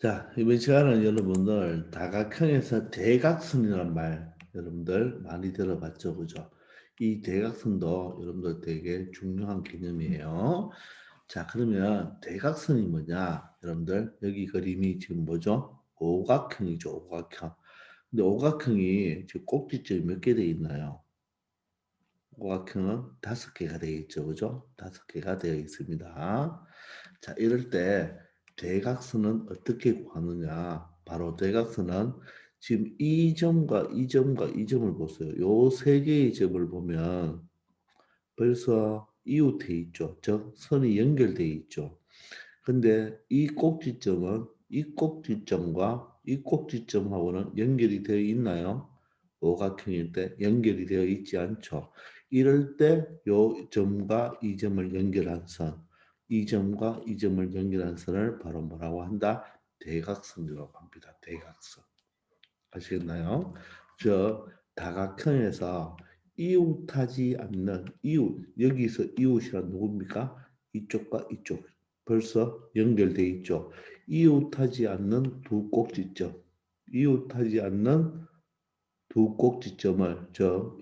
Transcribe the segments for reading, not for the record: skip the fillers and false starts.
자, 이번 시간은 여러분들 다각형에서 대각선이라는 말 여러분들 많이 들어봤죠, 그죠? 이 대각선도 여러분들 되게 중요한 개념이에요. 자, 그러면 대각선이 뭐냐? 여러분들 여기 그림이 지금 뭐죠? 오각형이죠, 오각형. 근데 오각형이 지금 꼭지점이 몇 개 돼 있나요? 오각형은 5개가 되어 있죠, 그죠? 5개가 되어 있습니다. 자, 이럴 때 대각선은 어떻게 구하느냐? 바로 대각선은 지금 이 점과 이 점과 이 점을 보세요. 요 세 개의 점을 보면 벌써 이웃해 있죠. 즉 선이 연결돼 있죠. 근데 이 꼭지점은 이 꼭지점과 이 꼭지점하고는 연결이 되어 있나요? 오각형일 때 연결이 되어 있지 않죠. 이럴 때 요 점과 이 점을 연결한 선, 이 점과 이 점을 연결한 선을 바로 뭐라고 한다? 대각선이라고 합니다. 대각선. 아시겠나요? 저 다각형에서 이웃하지 않는 이웃, 여기서 이웃이란 누굽니까? 이쪽과 이쪽. 벌써 연결돼 있죠. 이웃하지 않는 두 꼭지점. 이웃하지 않는 두 꼭지점을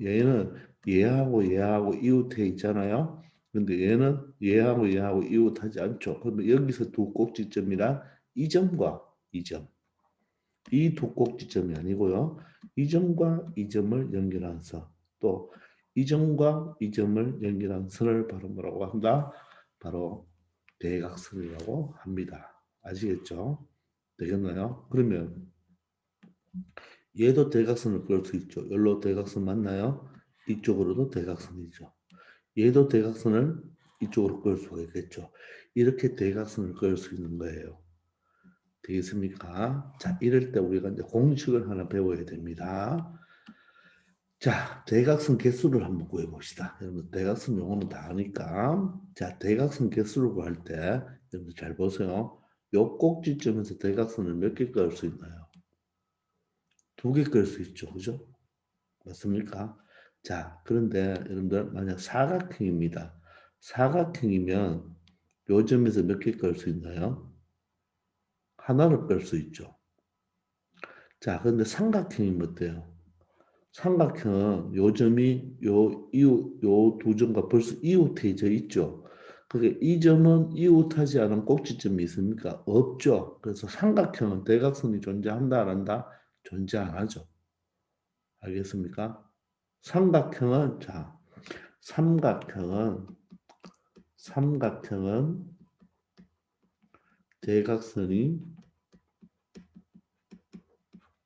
얘는 얘하고 얘하고 이웃해 있잖아요. 근데 얘는 얘하고 얘하고 이웃하지 않죠. 그러면 여기서 두 꼭지점이란 이 점과 이 점. 이 두 꼭지점이 아니고요. 이 점과 이 점을 연결한 선. 또 이 점과 이 점을 연결한 선을 바로 뭐라고 한다? 바로 대각선이라고 합니다. 아시겠죠? 되겠나요? 그러면 얘도 대각선을 그을 수 있죠. 여기로 대각선 맞나요? 이쪽으로도 대각선이죠. 얘도 대각선을 이쪽으로 그을 수가 있겠죠. 이렇게 대각선을 그을 수 있는 거예요. 되겠습니까? 자, 이럴 때 우리가 이제 공식을 하나 배워야 됩니다. 자, 대각선 개수를 한번 구해봅시다. 여러분, 대각선 용어는 다 아니까. 자, 대각선 개수를 구할 때, 여러분 잘 보세요. 요 꼭지점에서 대각선을 몇 개 그을 수 있나요? 2개 그을 수 있죠. 그죠? 맞습니까? 자, 그런데 여러분들, 만약 사각형입니다. 사각형이면 요 점에서 몇 개 그을 수 있나요? 하나를 끌 수 있죠. 자, 그런데 삼각형이면 어때요? 삼각형은 요 점이 요 이웃 요 두 점과 벌써 이웃해져 있죠. 그게 이 점은 이웃하지 않은 꼭지점이 있습니까? 없죠. 그래서 삼각형은 대각선이 존재한다 안 한다? 존재 안 하죠. 알겠습니까? 삼각형은 삼각형은 삼각형은 대각선이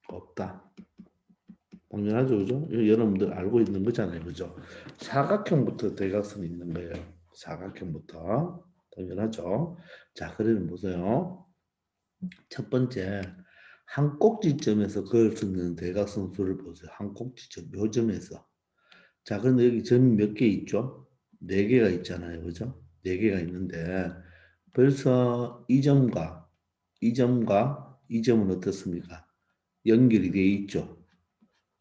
없다. 당연하죠, 그죠? 이거 여러분들 알고 있는 거잖아요, 그죠? 사각형부터 대각선이 있는 거예요. 사각형부터. 당연하죠. 자, 그러면 보세요. 첫 번째, 한 꼭지점에서 그을 수 있는 대각선 수를 보세요. 한 꼭지점, 요 점에서. 자, 그런데 여기 점이 몇 개 있죠? 네 개가 있잖아요, 그죠? 네 개가 있는데, 벌써 이 점과 이 점과 이 점은 어떻습니까? 연결이 돼 있죠.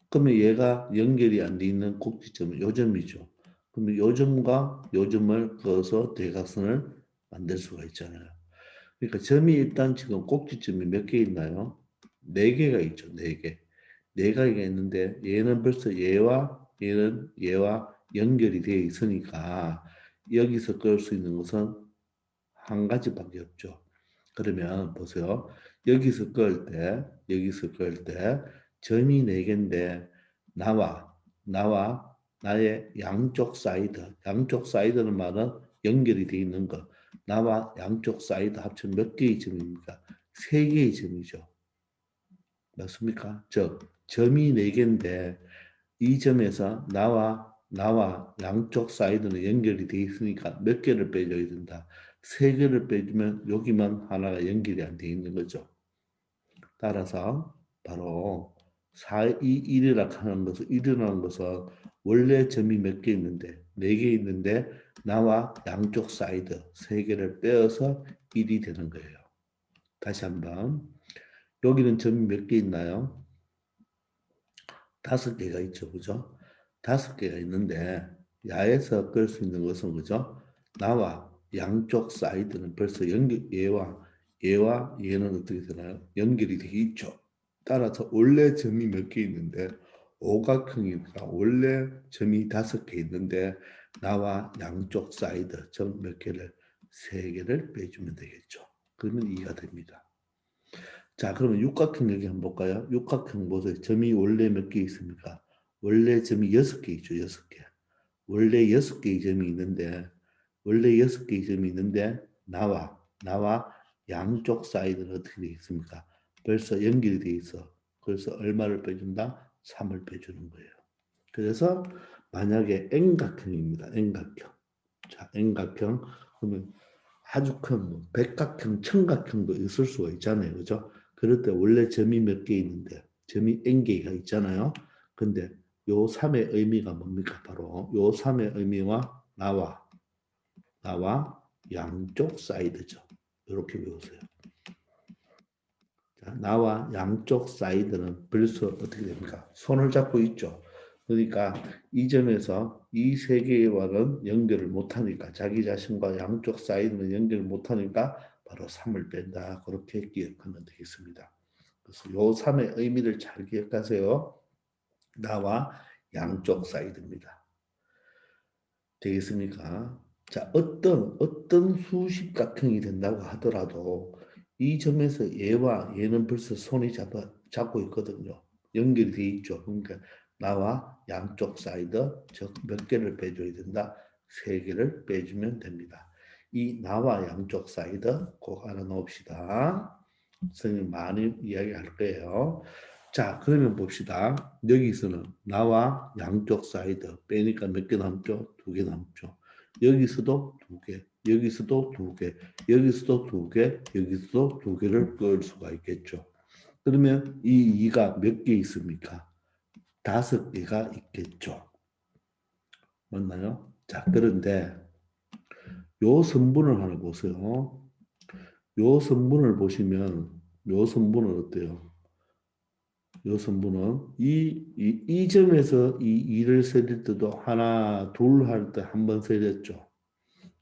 그러면 얘가 연결이 안 돼 있는 꼭지점은 요 점이죠. 그러면 요 점과 요 점을 그어서 대각선을 만들 수가 있잖아요. 그러니까 점이 일단 지금 꼭지점이 몇 개 있나요? 네 개가 있죠. 네 개. 네 개가 있는데 얘는 벌써 얘는 얘와 연결이 되어 있으니까 여기서 그을 수 있는 것은 한 가지밖에 없죠. 그러면 보세요. 여기서 그을 때 점이 네 개인데 나와 나의 양쪽 사이드는 말은 연결이 돼 있는 거. 나와 양쪽 사이드 합쳐 몇 개의 점입니까? 세 개의 점이죠. 맞습니까? 즉 점이 네 개인데 이 점에서 나와 양쪽 사이드는 연결이 돼 있으니까 몇 개를 빼줘야 된다. 세 개를 빼주면 여기만 하나가 연결이 안 돼 있는 거죠. 따라서 바로 4, 2, 1이라 하는 것은 1이라는 것은 원래 점이 몇 개 있는데 4개 있는데 나와 양쪽 사이드 3개를 빼어서 1이 되는 거예요. 다시 한번 여기는 점이 몇 개 있나요? 5개가 있죠. 그죠? 5개가 있는데 야에서 끌 수 있는 것은 그죠? 나와 양쪽 사이드는 벌써 연결 얘와 얘와 얘는 어떻게 되나요? 연결이 되어 있죠. 따라서 원래 점이 몇 개 있는데 오각형이니까 원래 점이 5개 있는데 나와 양쪽 사이드 점 몇 개를 3개를 빼주면 되겠죠. 그러면 2가 됩니다. 자, 그러면 육각형 여기 한번 볼까요? 육각형 보세요. 점이 원래 몇 개 있습니까? 원래 점이 6개 있죠. 6개. 원래 6개의 점이 있는데 원래 6개의 점이 있는데 나와 양쪽 사이드는 어떻게 되어 있습니까? 벌써 연결이 되어 있어. 그래서 얼마를 빼준다? 3을 빼주는 거예요. 그래서 만약에 N각형입니다. N각형. 자, N각형 그러면 아주 큰 뭐 백각형, 천각형도 있을 수가 있잖아요. 그죠? 그럴 때 원래 점이 몇 개 있는데 점이 N개가 있잖아요. 근데 요 3의 의미가 뭡니까? 바로 요 3의 의미와 나와 양쪽 사이드죠. 이렇게 배우세요. 자, 나와 양쪽 사이드는 벌써 어떻게 됩니까? 손을 잡고 있죠. 그러니까 이 점에서 이 세 개와는 연결을 못하니까 자기 자신과 양쪽 사이드는 연결을 못하니까 바로 3을 뺀다. 그렇게 기억하면 되겠습니다. 그래서 요 3의 의미를 잘 기억하세요. 나와 양쪽 사이드입니다. 되겠습니까? 자, 어떤 수십각형이 된다고 하더라도 이 점에서 얘와 얘는 벌써 손이 잡고 있거든요. 연결이 돼 있죠. 그러니까 나와 양쪽 사이드, 즉 몇 개를 빼줘야 된다? 3개를 빼주면 됩니다. 이 나와 양쪽 사이드 꼭 알아놓읍시다. 선생님 많이 이야기할 거예요. 자, 그러면 봅시다. 여기서는 나와 양쪽 사이드 빼니까 몇 개 남죠? 2개 남죠. 여기서도 2개, 여기서도 2개, 여기서도 2개, 여기서도 2개를 끌 수가 있겠죠. 그러면 이 2가 몇 개 있습니까? 5개가 있겠죠. 맞나요? 자, 그런데 요 선분을 하나 보세요. 요 선분을 보시면 요 선분은 어때요? 요 선분은 이 점에서 이 2를 세릴 때도 하나, 둘 할 때 한 번 세렸죠.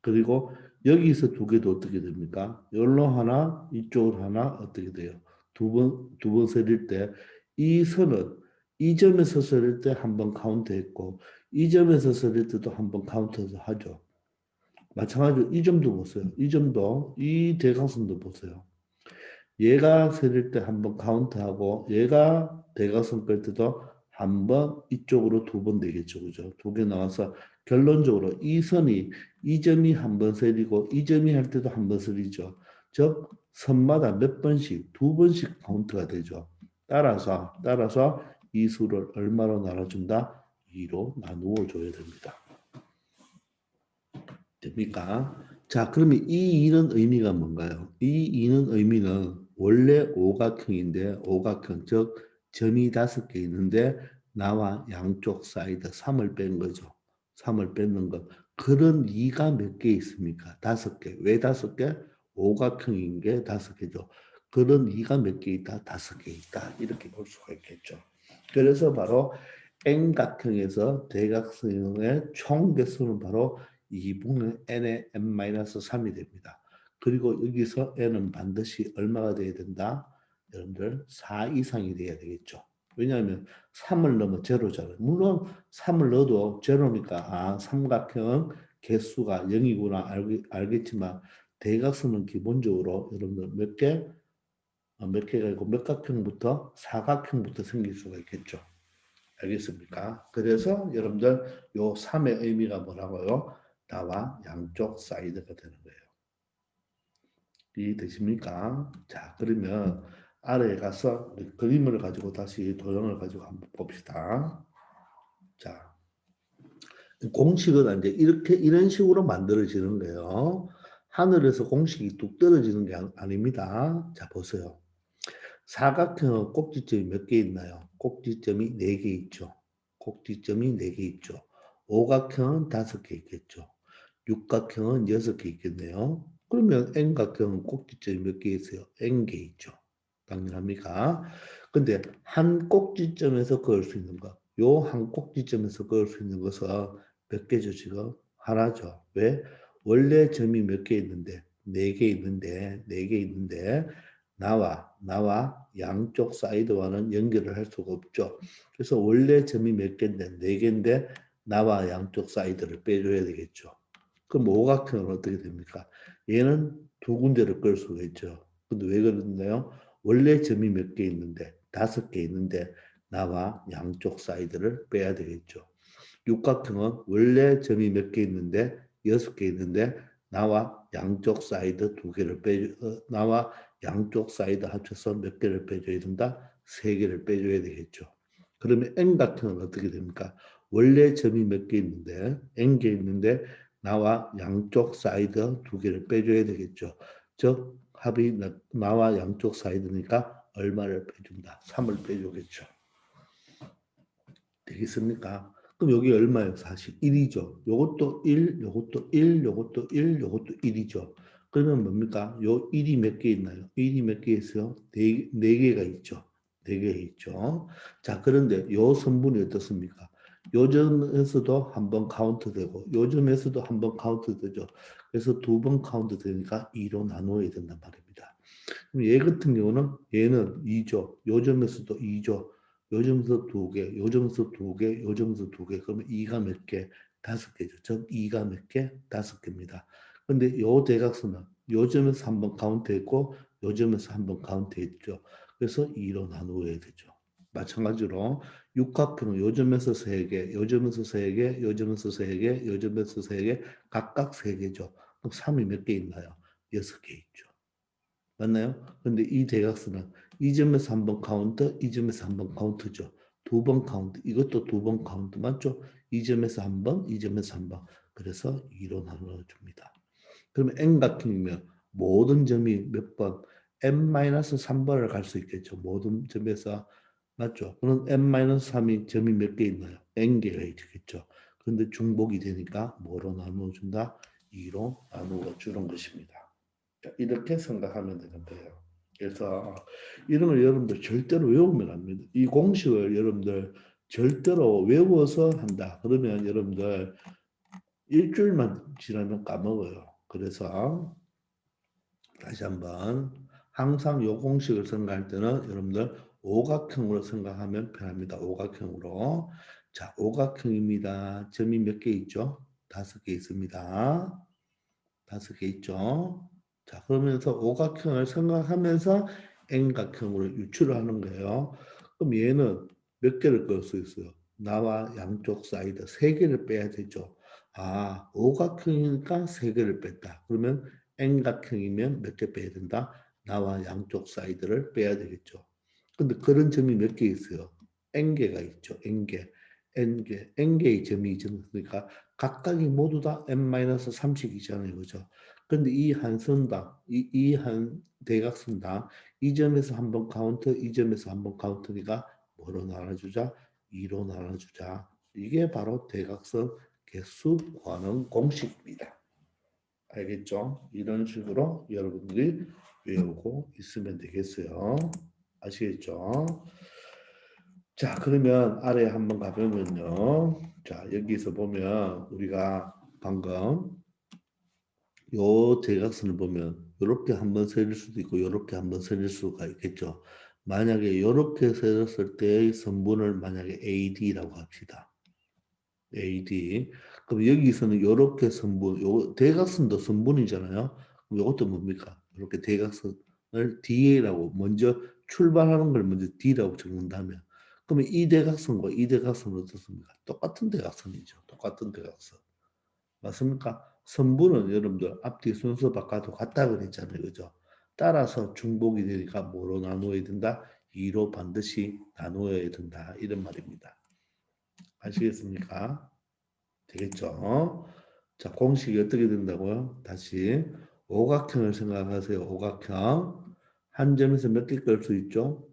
그리고 여기서 2개도 어떻게 됩니까? 여기로 하나, 이쪽으로 하나 어떻게 돼요? 두 번 세릴 때 이 선은 이 점에서 세릴 때 한 번 카운트했고 이 점에서 세릴 때도 한 번 카운트해서 하죠. 마찬가지로 이 점도 보세요. 이 점도 이 대각선도 보세요. 얘가 세릴 때 한 번 카운트하고 얘가 대각선 끌 때도 한 번 이쪽으로 2번 되겠죠. 그죠? 2개 나와서 결론적으로 이 선이 이 점이 한 번 세리고 이 점이 할 때도 한 번 세리죠. 즉 선마다 몇 번씩 2번씩 카운트가 되죠. 따라서 이 수를 얼마로 나눠준다? 2로 나누어 줘야 됩니다. 됩니까? 자, 그러면 이 2는 의미가 뭔가요? 이 2는 의미는 원래 오각형인데 오각형, 즉 점이 5개 있는데 나와 양쪽 사이드 3을 뺀 거죠. 3을 뺏는 것. 그런 2가 몇 개 있습니까? 5개. 왜 5개? 오각형인 게 5개죠. 그런 2가 몇 개 있다? 5개 있다. 이렇게 볼 수가 있겠죠. 그래서 바로 N각형에서 대각선의 총 개수는 바로 2분의 n의 n-3이 됩니다. 그리고 여기서 n은 반드시 얼마가 돼야 된다? 여러분들 4 이상이 돼야 되겠죠. 왜냐하면 3을 넣으면 제로잖아요. 물론 3을 넣어도 제로니까 삼각형 개수가 0이구나 알겠지만 대각선은 기본적으로 여러분들 몇 개가 있고 몇 각형부터 사각형부터 생길 수가 있겠죠. 알겠습니까? 그래서 여러분들 요 3의 의미가 뭐라고요? 나와 양쪽 사이드가 되는 거예요. 이해되십니까? 자, 그러면 아래에 가서 그림을 가지고 다시 도형을 가지고 한번 봅시다. 자, 공식은 이제 이런 식으로 만들어지는 거예요. 하늘에서 공식이 뚝 떨어지는 게 아닙니다. 자, 보세요. 사각형은 꼭지점이 몇 개 있나요? 꼭지점이 4개 있죠. 꼭지점이 4개 있죠. 오각형은 5개 있겠죠. 육각형은 6개 있겠네요. 그러면 N각형은 꼭지점이 몇 개 있어요? N개 있죠. 당연합니까? 근데 한 꼭지점에서 그을 수 있는 것, 요 한 꼭지점에서 그을 수 있는 것은 몇 개죠, 지금? 하나죠. 왜? 원래 점이 몇 개 있는데 네 개 있는데 나와 양쪽 사이드와는 연결을 할 수가 없죠. 그래서 원래 점이 몇 개인데 네 개인데 나와 양쪽 사이드를 빼줘야 되겠죠. 그럼 오각형은 어떻게 됩니까? 얘는 두 군데를 끌 수가 있죠. 근데 왜 그러나요? 원래 점이 몇 개 있는데 다섯 개 있는데 나와 양쪽 사이드를 빼야 되겠죠. 육각형은 원래 점이 몇 개 있는데 여섯 개 있는데 나와 양쪽 사이드 두 개를 나와 양쪽 사이드 합쳐서 몇 개를 빼줘야 된다? 세 개를 빼줘야 되겠죠. 그러면 N각형은 어떻게 됩니까? 원래 점이 몇 개 있는데 N 개 있는데 나와 양쪽 사이드 두 개를 빼줘야 되겠죠. 즉 합이 나와 양쪽 사이드니까 얼마를 빼준다? 3을 빼주겠죠. 되겠습니까? 그럼 여기 얼마예요? 사실 1이죠. 요것도 1, 요것도 1, 요것도 1, 요것도 1이죠. 그러면 뭡니까? 요 1이 몇 개 있나요? 1이 몇 개 있어요? 네 개가 있죠. 네 개 있죠. 자, 그런데 요 성분이 어떻습니까? 요점에서도 한번 카운트 되고 요점에서도 한번 카운트 되죠. 그래서 두 번 카운트 되니까 2로 나누어야 된단 말입니다. 그럼 얘 같은 경우는 얘는 2죠. 요점에서도 2죠. 요점에서 두 개, 요점에서 두 개, 요점에서 두 개. 그러면 2가 몇 개? 다섯 개죠. 즉 2가 몇 개? 다섯 개입니다. 근데 요 대각선은 요점에서 한번 카운트했고 요점에서 한번 카운트했죠. 그래서 2로 나누어야 되죠. 마찬가지로 육각형은 요점에서 세 개, 요점에서 세 개, 요점에서 세 개, 요점에서 세 개, 각각 세 개죠. 그럼 3이 몇 개 있나요? 여섯 개 있죠. 맞나요? 근데 이 대각선은 이 점에서 한 번 카운트, 이 점에서 한 번 카운트죠. 두 번 카운트, 이것도 두 번 카운트 맞죠? 이 점에서 한 번, 이 점에서 한 번. 그래서 2로 나눠줍니다. 그러면 N각형이면 모든 점이 몇 번? N-3번을 갈 수 있겠죠. 모든 점에서. 맞죠? 그럼 N-3이 점이 몇 개 있나요? N개가 있겠죠. 근데 중복이 되니까 뭐로 나누어준다? 2로 나누어 주는 것입니다. 이렇게 생각하면 되는 거예요. 그래서 이런 걸 여러분들 절대로 외우면 안 됩니다. 이 공식을 여러분들 절대로 외워서 한다. 그러면 여러분들 일주일만 지나면 까먹어요. 그래서 다시 한번 항상 이 공식을 생각할 때는 여러분들 오각형으로 생각하면 편합니다. 오각형으로. 자, 오각형입니다. 점이 몇 개 있죠? 다섯 개 있습니다. 다섯 개 있죠. 자, 그러면서 오각형을 생각하면서 N각형으로 유추를 하는 거예요. 그럼 얘는 몇 개를 끌 수 있어요? 나와 양쪽 사이드 세 개를 빼야 되죠. 아, 오각형이니까 세 개를 뺐다. 그러면 N각형이면 몇 개 빼야 된다? 나와 양쪽 사이드를 빼야 되겠죠. 근데 그런 점이 몇 개 있어요? N개가 있죠. N개. N개의 점이 있으니까 각각이 모두 다 n-3씩이잖아요. 그죠? 근데 이 한 선당, 이 한 대각선당 이 점에서 한번 카운트, 이 점에서 한번 카운트니까 뭐로 나눠주자? 2로 나눠주자. 이게 바로 대각선 개수 구하는 공식입니다. 알겠죠? 이런 식으로 여러분들이 외우고 있으면 되겠어요. 아시겠죠? 자, 그러면 아래 한번 가보면요. 자, 여기서 보면 우리가 방금 요 대각선을 보면 이렇게 한번 세릴 수도 있고 이렇게 한번 세릴 수가 있겠죠. 만약에 이렇게 세렸을 때의 선분을 만약에 AD라고 합시다. AD. 그럼 여기서는 이렇게 선분, 요 대각선도 선분이잖아요. 그럼 이것도 뭡니까? 이렇게 대각선을 DA라고 먼저 출발하는 걸 먼저 D라고 적는다면 그러면 이 대각선과 이 대각선은 어떻습니까? 똑같은 대각선이죠. 똑같은 대각선. 맞습니까? 선분은 여러분들 앞뒤 순서 바꿔도 같다 그랬잖아요. 그죠? 따라서 중복이 되니까 뭐로 나누어야 된다? 2로 반드시 나누어야 된다. 이런 말입니다. 아시겠습니까? 되겠죠? 자, 공식이 어떻게 된다고요? 다시 오각형을 생각하세요. 오각형. 한 점에서 몇 개 끌 수 있죠?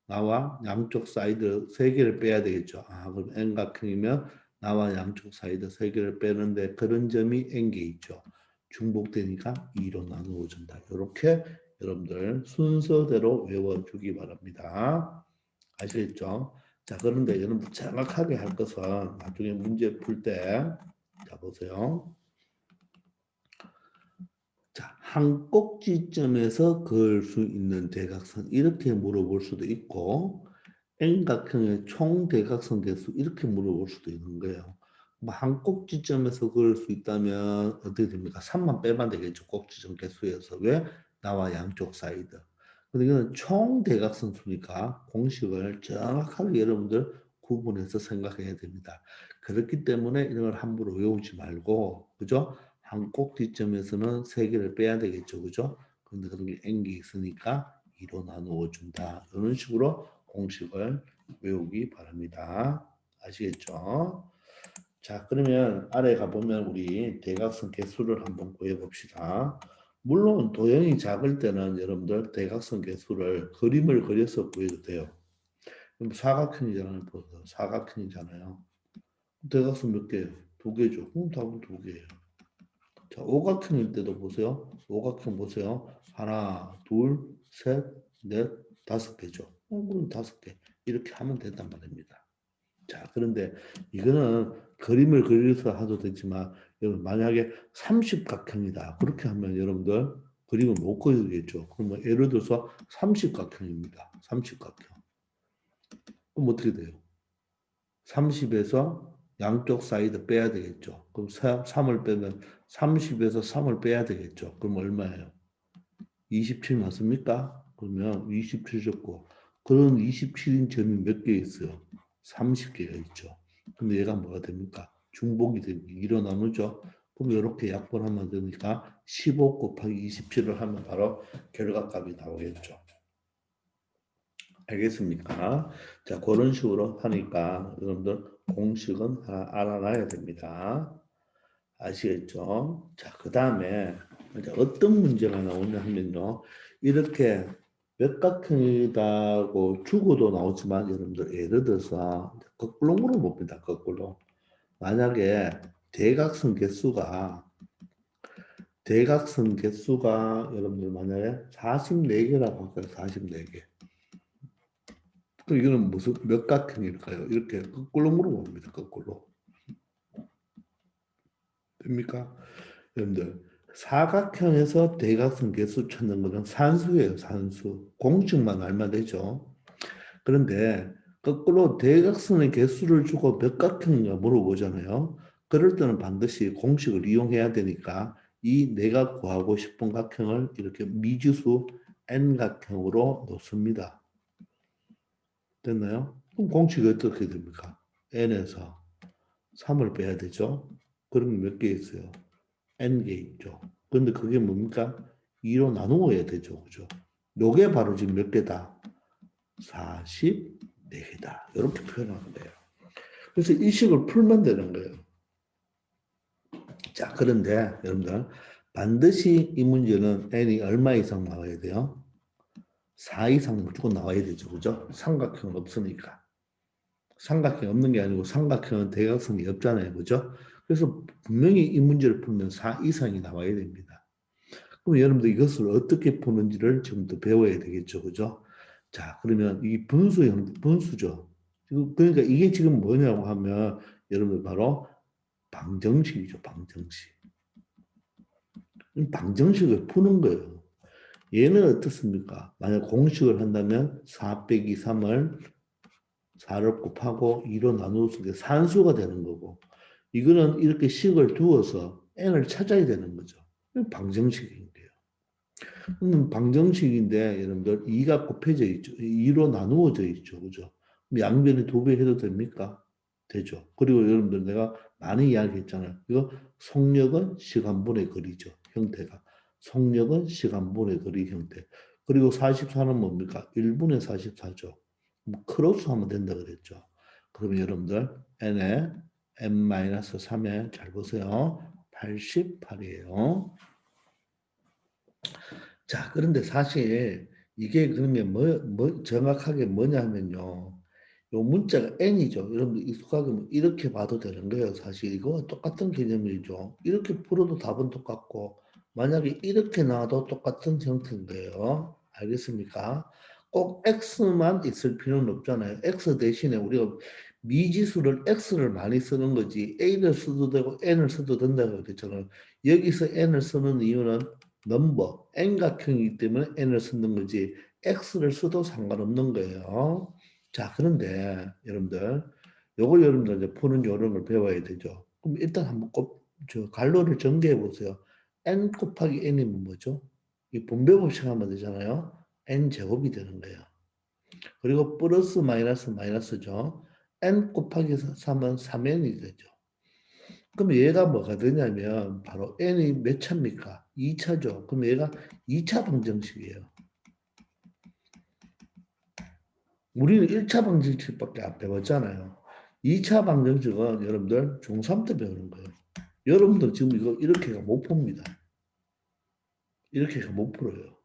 나와 양쪽 사이드 세 개를 빼야 되겠죠. 아, 그럼 N각형이면 나와 양쪽 사이드 세 개를 빼는데 그런 점이 N개 있죠. 중복되니까 2로 나누어 준다. 이렇게 여러분들 순서대로 외워주기 바랍니다. 아시겠죠? 자, 그런데 여러분들 정확하게 할 것은 나중에 문제 풀 때, 자, 보세요. 자, 한 꼭지점에서 그을 수 있는 대각선 이렇게 물어볼 수도 있고 N각형의 총 대각선 개수 이렇게 물어볼 수도 있는 거예요. 뭐 한 꼭지점에서 그을 수 있다면 어떻게 됩니까? 3만 빼면 되겠죠. 꼭지점 개수에서. 왜? 나와 양쪽 사이드. 근데 이거는 총 대각선 수니까 공식을 정확하게 여러분들 구분해서 생각해야 됩니다. 그렇기 때문에 이런 걸 함부로 외우지 말고, 그죠? 한 꼭지점에서는 3개를 빼야 되겠죠. 그죠? 근데 그런 게 N개 있으니까 2로 나누어 준다. 이런 식으로 공식을 외우기 바랍니다. 아시겠죠? 자, 그러면 아래 가보면 우리 대각선 개수를 한번 구해봅시다. 물론 도형이 작을 때는 여러분들 대각선 개수를 그림을 그려서 구해도 돼요. 그럼 사각형이잖아요. 보세요. 사각형이잖아요. 대각선 몇 개예요? 2개죠. 그럼 답은 2개예요. 자, 오각형일 때도 보세요. 오각형 보세요. 하나, 둘, 셋, 넷, 5개죠. 그럼 5개. 이렇게 하면 된단 말입니다. 자, 그런데 이거는 그림을 그려서 하도 되지만 여러분 만약에 30각형이다. 그렇게 하면 여러분들 그림을 못 그리겠죠. 그러면 예를 들어서 30각형입니다. 30각형. 그럼 어떻게 돼요? 30에서 양쪽 사이드 빼야 되겠죠. 그럼 3을 빼면 30에서 3을 빼야 되겠죠. 그럼 얼마예요? 27 맞습니까? 그러면 27 적고 그런 27인 점이 몇 개 있어요? 30개가 있죠. 근데 얘가 뭐가 됩니까? 중복이 됩니다. 2로 나누죠. 그럼 이렇게 약분하면 되니까 15 곱하기 27을 하면 바로 결과값이 나오겠죠. 알겠습니까? 자, 그런 식으로 하니까 여러분들 공식은 하나 알아놔야 됩니다. 아시겠죠? 자, 그 다음에 어떤 문제가 나오냐 하면요. 이렇게 몇각형이라고 주고도 나오지만 여러분들 예를 들어서 거꾸로 물어봅니다. 거꾸로. 만약에 대각선 개수가 여러분들 만약에 44개라고 할까요? 44개. 그럼 이거는 무슨 몇 각형일까요? 이렇게 거꾸로 물어봅니다. 거꾸로. 됩니까? 여러분들 사각형에서 대각선 개수 찾는 것은 산수예요. 산수. 공식만 알면 되죠. 그런데 거꾸로 대각선의 개수를 주고 몇 각형인가 물어보잖아요. 그럴 때는 반드시 공식을 이용해야 되니까 이 내가 구하고 싶은 각형을 이렇게 미지수 n각형으로 놓습니다. 됐나요? 그럼 공식이 어떻게 됩니까? n에서 3을 빼야 되죠. 그러면 몇 개 있어요? n개 있죠. 근데 그게 뭡니까? 2로 나누어야 되죠. 그죠? 요게 바로 지금 몇 개다? 44개다. 이렇게 표현하는 거예요. 그래서 이 식을 풀면 되는 거예요. 자, 그런데 여러분들 반드시 이 문제는 n이 얼마 이상 나와야 돼요? 4 이상 무조건 나와야 되죠. 그죠? 삼각형은 없으니까. 삼각형이 없는 게 아니고 삼각형은 대각선이 없잖아요. 그죠? 그래서 분명히 이 문제를 풀면 4 이상이 나와야 됩니다. 그럼 여러분들 이것을 어떻게 푸는지를 지금부터 배워야 되겠죠. 그죠? 자, 그러면 이 분수죠. 그러니까 이게 지금 뭐냐고 하면 여러분들 바로 방정식이죠. 방정식. 방정식을 푸는 거예요. 얘는 어떻습니까? 만약 공식을 한다면 4 빼기 3을 4를 곱하고 2로 나누어서 산수가 되는 거고 이거는 이렇게 식을 두어서 n을 찾아야 되는 거죠. 방정식인 거예요. 방정식인데 여러분들 2가 곱해져 있죠. 2로 나누어져 있죠. 그죠? 양변에 2배 해도 됩니까? 되죠. 그리고 여러분들 내가 많이 이야기했잖아요. 이거 속력은 시간분의 거리죠. 형태가. 속력은 시간분의 거리 형태. 그리고 44는 뭡니까? 1분의 44죠. 크로스 하면 된다 그랬죠. 그러면 여러분들 n에 n-3에 잘 보세요. 88이에요. 자, 그런데 사실 이게 그러면 정확하게 뭐냐면요. 요 문자가 n이죠. 여러분들 익숙하게 이렇게 봐도 되는 거예요. 사실 이거 똑같은 개념이죠. 이렇게 풀어도 답은 똑같고 만약에 이렇게 나와도 똑같은 형태인 거예요. 알겠습니까? 꼭 x만 있을 필요는 없잖아요. x 대신에 우리가 미지수를 x를 많이 쓰는 거지 a를 써도 되고 n을 써도 된다고 그랬잖아요. 여기서 n을 쓰는 이유는 넘버, n각형이기 때문에 n을 쓰는 거지 x를 써도 상관없는 거예요. 자, 그런데 여러분들 요걸 여러분들 이제 푸는 요령을 배워야 되죠. 그럼 일단 한번 갈로를 전개해 보세요. n 곱하기 n이면 뭐죠? 이 분배법칙 하면 되잖아요. n 제곱이 되는 거예요. 그리고 플러스 마이너스 마이너스죠. n 곱하기 3은 3n이 되죠. 그럼 얘가 뭐가 되냐면 바로 n이 몇 차입니까? 2차죠. 그럼 얘가 2차 방정식이에요. 우리는 1차 방정식밖에 안 배웠잖아요. 2차 방정식은 여러분들 중3 때 배우는 거예요. 여러분들 지금 이거 이렇게가 못 풉니다. 이렇게가 못 풀어요.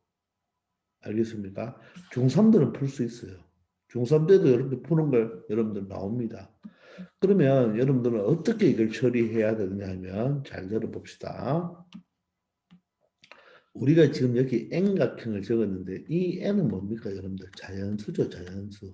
알겠습니까? 중3들은 풀 수 있어요. 중3 때도 여러분들 푸는 걸 여러분들 나옵니다. 그러면 여러분들은 어떻게 이걸 처리해야 되느냐 잘 들어봅시다. 우리가 지금 여기 n각형을 적었는데 이 n은 뭡니까 여러분들? 자연수죠. 자연수.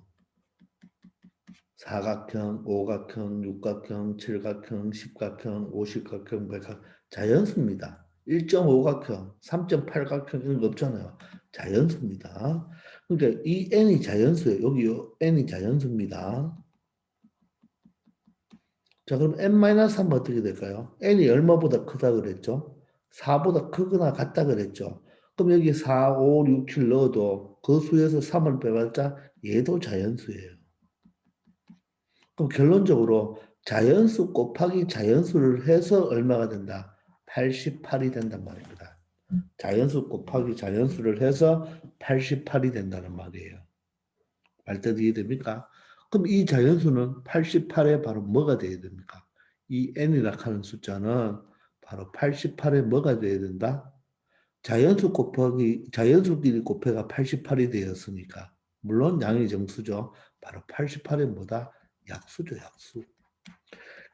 사각형, 오각형, 육각형, 칠각형, 십각형, 오십각형, 백각형 자연수입니다. 1.5각형, 3.8각형 이런 거 없잖아요. 자연수입니다. 그러니까 이 n이 자연수예요. 여기 n이 자연수입니다. 자, 그럼 n-3은 어떻게 될까요? n이 얼마보다 크다 그랬죠? 4보다 크거나 같다 그랬죠? 그럼 여기 4, 5, 6, 7 넣어도 그 수에서 3을 빼봤자 얘도 자연수예요. 그럼 결론적으로 자연수 곱하기 자연수를 해서 얼마가 된다? 88이 된단 말입니다. 자연수 곱하기 자연수를 해서 88이 된다는 말이에요. 말뜻 이해됩니까? 그럼 이 자연수는 88에 바로 뭐가 돼야 됩니까? 이 n이라 하는 숫자는 바로 88에 뭐가 돼야 된다? 자연수 곱하기 자연수끼리 곱해가 88이 되었으니까 물론 양의 정수죠. 바로 88에 뭐다? 약수죠, 약수.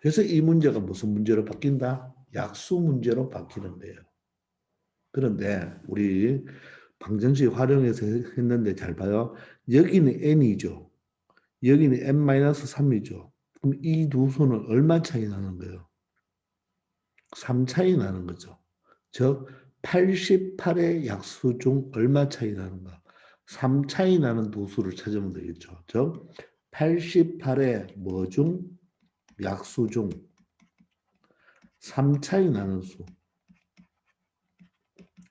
그래서 이 문제가 무슨 문제로 바뀐다? 약수 문제로 바뀌는 거예요. 그런데 우리 방정식 활용해서 했는데 잘 봐요. 여기는 n이죠. 여기는 n-3이죠. 그럼 이 두 수는 얼마 차이 나는 거예요? 3 차이 나는 거죠. 즉 88의 약수 중 얼마 차이 나는가? 3 차이 나는 두 수를 찾으면 되겠죠. 즉 88의 뭐 중? 약수 중 3 차이 나는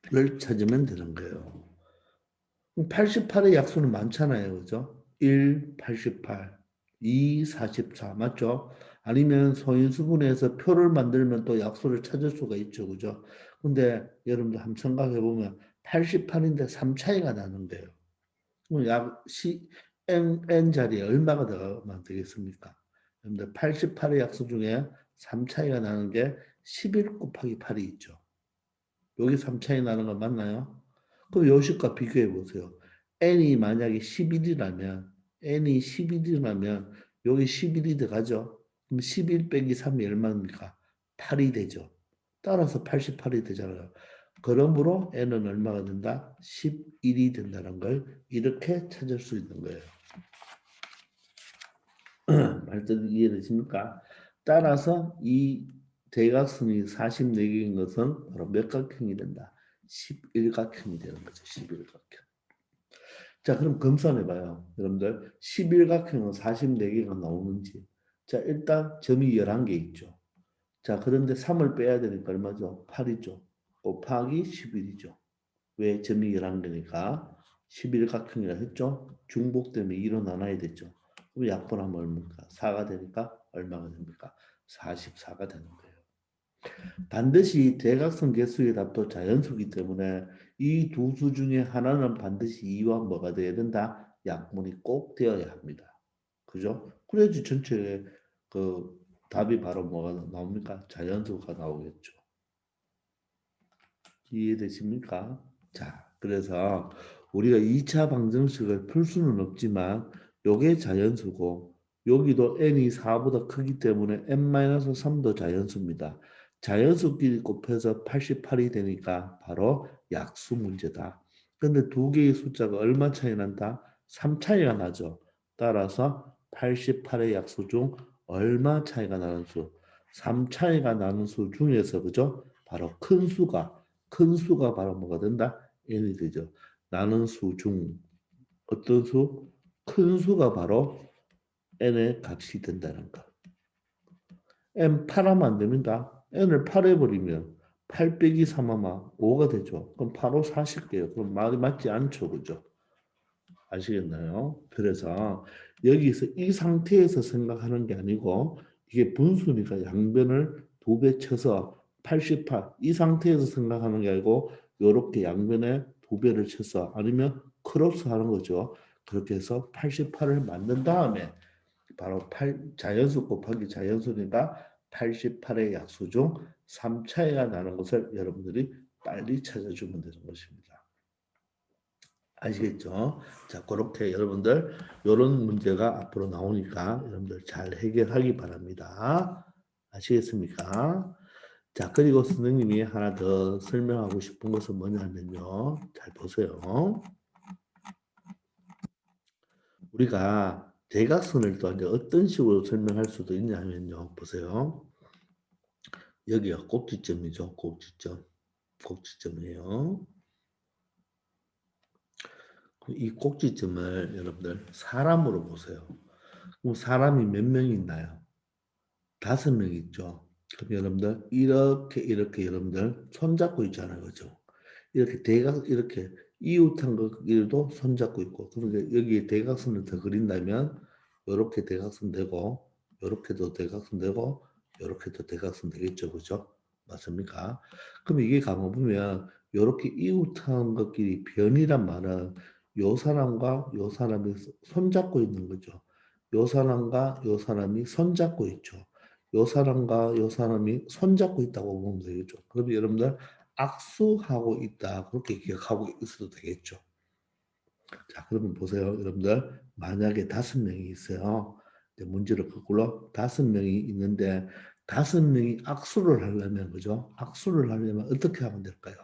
수를 찾으면 되는 거예요. 88의 약수는 많잖아요. 그죠? 1, 88, 2, 44 맞죠? 아니면 소인수분해서 표를 만들면 또 약수를 찾을 수가 있죠. 그죠? 근데 여러분들 한번 생각해 보면 88인데 3 차이가 나는데요. 그럼 n 자리에 얼마가 더가면 되겠습니까? 여러분들 88의 약수 중에 3 차이가 나는 게 11 곱하기 8이 있죠. 여기 3 차이 나는 거 맞나요? 그럼 요식과 비교해 보세요. n이 만약에 11이라면 n이 11이라면 여기 11이 들어가죠. 그럼 11 빼기 3이 얼마입니까? 8이 되죠. 따라서 88이 되잖아요. 그러므로 n은 얼마가 된다? 11이 된다는 걸 이렇게 찾을 수 있는 거예요. 말뜻 이해되십니까? 따라서 이 대각선이 44개인 것은 바로 몇 각형이 된다? 11각형이 되는 거죠. 11각형. 자, 그럼 검산해봐요. 여러분들 11각형은 44개가 나오는지. 자, 일단 점이 11개 있죠. 자, 그런데 3을 빼야 되니까 얼마죠? 8이죠. 곱하기 11이죠. 왜? 점이 11개니까 11각형이라 했죠. 중복 때문에 2로 나눠야 됐죠. 그럼 약분하면 얼마입니까? 4가 되니까 얼마가 됩니까? 44가 되는 거예요. 반드시 대각선 개수의 답도 자연수이기 때문에 이 두 수 중에 하나는 반드시 2와 뭐가 돼야 된다? 약분이 꼭 되어야 합니다. 그죠? 그래야지 전체 그 답이 바로 뭐가 나옵니까? 자연수가 나오겠죠. 이해되십니까? 자, 그래서 우리가 2차 방정식을 풀 수는 없지만 요게 자연수고 여기도 n이 4보다 크기 때문에 n-3도 자연수입니다. 자연수끼리 곱해서 88이 되니까 바로 약수 문제다. 근데 두 개의 숫자가 얼마 차이 난다? 3 차이가 나죠. 따라서 88의 약수 중 얼마 차이가 나는 수? 3 차이가 나는 수 중에서 그죠? 바로 큰 수가 큰 수가 바로 뭐가 된다? n이 되죠. 나는 수 중 어떤 수? 큰 수가 바로 n의 값이 된다는 거. n 8하면 안 됩니다. n을 8 해버리면 8 빼기 3하면 5가 되죠. 그럼 8, 5, 40개요. 그럼 말이 맞지 않죠. 그죠? 아시겠나요? 그래서 여기서 이 상태에서 생각하는 게 아니고 이게 분수니까 양변을 2배 쳐서 88 이 상태에서 생각하는 게 아니고 이렇게 양변에 2배를 쳐서 아니면 크로스 하는 거죠. 그렇게 해서 88을 만든 다음에 바로 자연수 곱하기 자연수니까 88의 약수 중 3차이가 나는 것을 여러분들이 빨리 찾아주면 되는 것입니다. 아시겠죠? 자, 그렇게 여러분들 이런 문제가 앞으로 나오니까 여러분들 잘 해결하기 바랍니다. 아시겠습니까? 자, 그리고 선생님이 하나 더 설명하고 싶은 것은 뭐냐면요. 잘 보세요. 우리가 대각선을 또 이제 어떤 식으로 설명할 수도 있냐면요. 보세요. 여기가 꼭지점이죠. 꼭지점. 꼭지점이에요. 이 꼭지점을 여러분들 사람으로 보세요. 그럼 사람이 몇 명 있나요? 5명 있죠. 그럼 여러분들 이렇게 여러분들 손잡고 있잖아요. 그죠? 이렇게 이렇게 이웃한 거기도 손잡고 있고 그러니까 여기에 대각선을 더 그린다면 이렇게 대각선 되고 이렇게도 대각선 되고 이렇게도 대각선 되겠죠. 그죠? 맞습니까? 그럼 이게 가만 보면 이렇게 이웃한 것끼리 변이란 말은 요 사람과 요 사람이 손잡고 있는 거죠. 요 사람과 요 사람이 손잡고 있죠. 요 사람과 요 사람이 손잡고 있다고 보면 되겠죠. 그럼 여러분들 악수하고 있다. 그렇게 기억하고 있어도 되겠죠. 자, 그러면 보세요. 여러분들 만약에 5명이 있어요. 문제를 거꾸로 5명이 있는데 5명이 악수를 하려면 그죠? 악수를 하려면 어떻게 하면 될까요?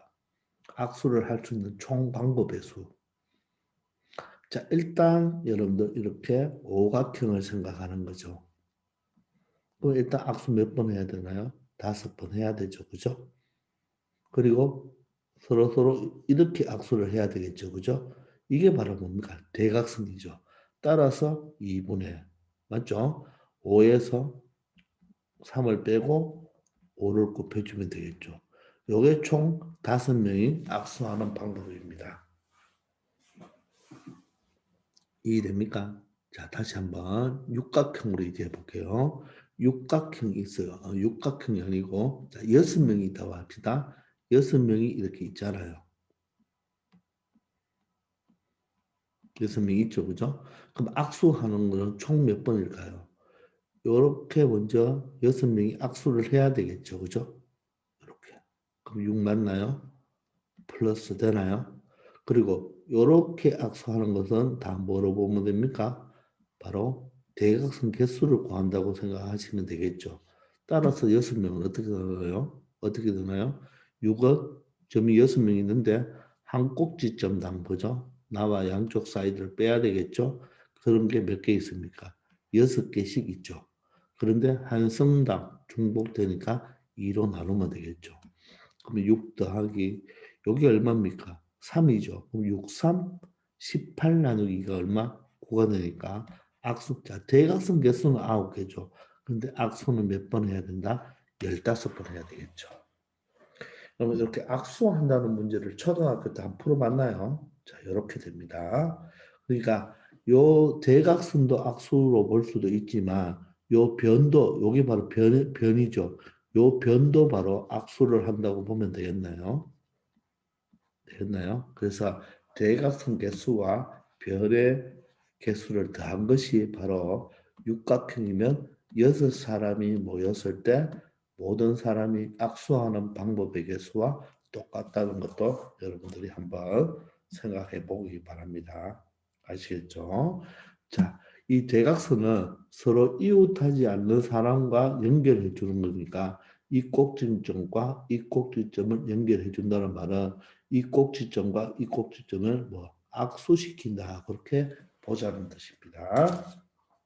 악수를 할 수 있는 총 방법의 수. 자, 일단 여러분들 이렇게 오각형을 생각하는 거죠. 그럼 일단 악수 몇 번 해야 되나요? 5번 해야 되죠. 그죠? 그리고 서로 이렇게 악수를 해야 되겠죠. 그죠? 이게 바로 뭡니까? 대각선이죠. 따라서 2분의 맞죠? 5에서 3을 빼고 5를 곱해주면 되겠죠. 요게 총 5명이 악수하는 방법입니다. 이해됩니까? 자, 다시 한번 육각형으로 이제 해볼게요. 육각형이 있어요. 육각형이 아니고, 자, 6명이 있다고 합시다. 6명이 이렇게 있잖아요. 6명이 있죠, 그죠? 그럼 악수하는 거는 총 몇 번일까요? 요렇게 먼저 6명이 악수를 해야 되겠죠, 그죠? 이렇게. 그럼 6 맞나요? 플러스 되나요? 그리고 요렇게 악수하는 것은 다 뭐로 보면 됩니까? 바로 대각선 개수를 구한다고 생각하시면 되겠죠. 따라서 6명은 어떻게 되나요? 어떻게 되나요? 6은 점이 6명 있는데 한 꼭지점당 보죠? 나와 양쪽 사이드를 빼야 되겠죠? 그런 게 몇 개 있습니까? 6개씩 있죠. 그런데 한 성당 중복되니까 2로 나누면 되겠죠. 그러면 6 더하기 여기 얼마입니까? 3이죠. 그럼 6, 3, 18 나누기가 얼마? 9가 되니까 악수자 대각선 개수는 9개죠. 근데 악수는 몇 번 해야 된다? 15번 해야 되겠죠. 그러면 이렇게 악수한다는 문제를 초등학교 때 한 풀어봤나요? 자, 이렇게 됩니다. 그러니까 요 대각선도 악수로 볼 수도 있지만 요 변도, 요게 바로 변이죠. 요 변도 바로 악수를 한다고 보면 되겠나요? 되겠나요? 그래서 대각선 개수와 별의 개수를 더한 것이 바로 육각형이면 6사람이 모였을 때 모든 사람이 악수하는 방법의 개수와 똑같다는 것도 여러분들이 한번 생각해 보기 바랍니다. 아시겠죠? 자, 이 대각선은 서로 이웃하지 않는 사람과 연결해 주는 거니까 이 꼭지점과 이 꼭지점을 연결해 준다는 말은 이 꼭지점과 이 꼭지점을 뭐 악수시킨다 그렇게 보자는 뜻입니다.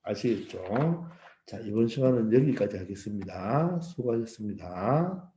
아시겠죠? 자, 이번 시간은 여기까지 하겠습니다. 수고하셨습니다.